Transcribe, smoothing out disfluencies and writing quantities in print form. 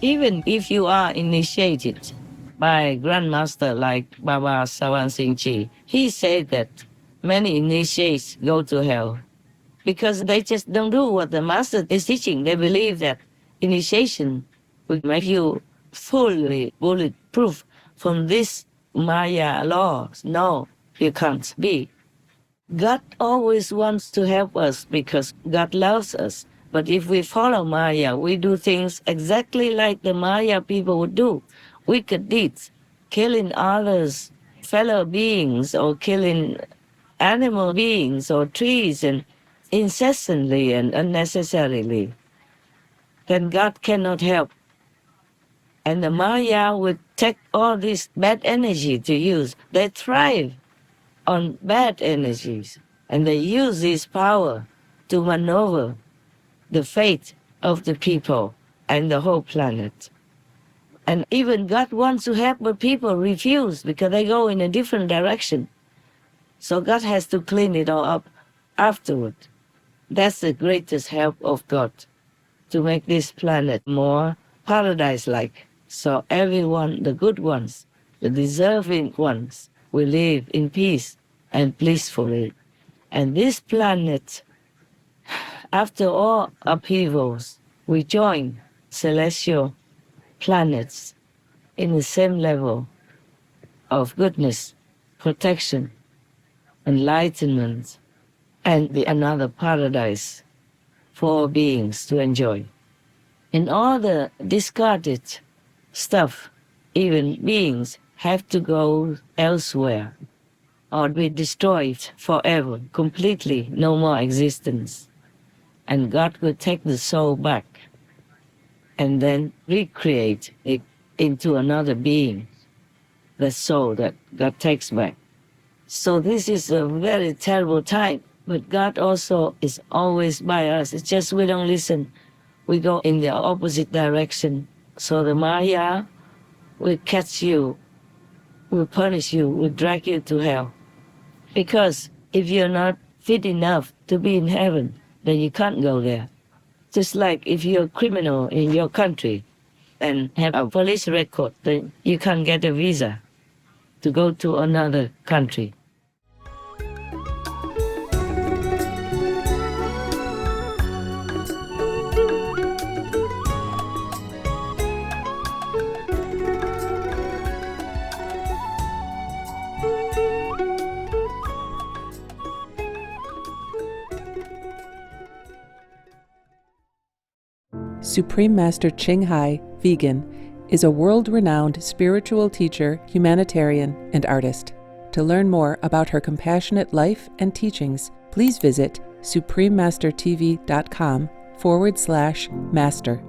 Even if you are initiated by a grandmaster like Baba Sawan Singh Ji, he said that many initiates go to hell because they just don't do what the master is teaching. They believe that initiation will make you fully bulletproof from this Maya laws. No, you can't be. God always wants to help us because God loves us. But if we follow Maya, we do things exactly like the Maya people would do. Wicked deeds, killing others, fellow beings, or killing animal beings or trees, and incessantly and unnecessarily. Then God cannot help. And the Maya would take all this bad energy to use. They thrive on bad energies, and they use this power to maneuver the fate of the people and the whole planet. And even God wants to help, but people refuse because they go in a different direction. So God has to clean it all up afterward. That's the greatest help of God, to make this planet more paradise-like. So everyone, the good ones, the deserving ones, will live in peace and blissfully. And this planet, after all upheavals, we join celestial planets in the same level of goodness, protection, enlightenment, and another paradise for all beings to enjoy. And all the discarded stuff, even beings, have to go elsewhere or be destroyed forever, completely, no more existence. And God will take the soul back and then recreate it into another being, the soul that God takes back. So this is a very terrible time, but God also is always by us. It's just we don't listen. We go in the opposite direction. So the Maya will catch you, will punish you, will drag you to hell. Because if you're not fit enough to be in heaven, then you can't go there. Just like if you're a criminal in your country and have a police record, then you can't get a visa to go to another country. Supreme Master Ching Hai, vegan, is a world-renowned spiritual teacher, humanitarian, and artist. To learn more about her compassionate life and teachings, please visit SupremeMasterTV.com/master.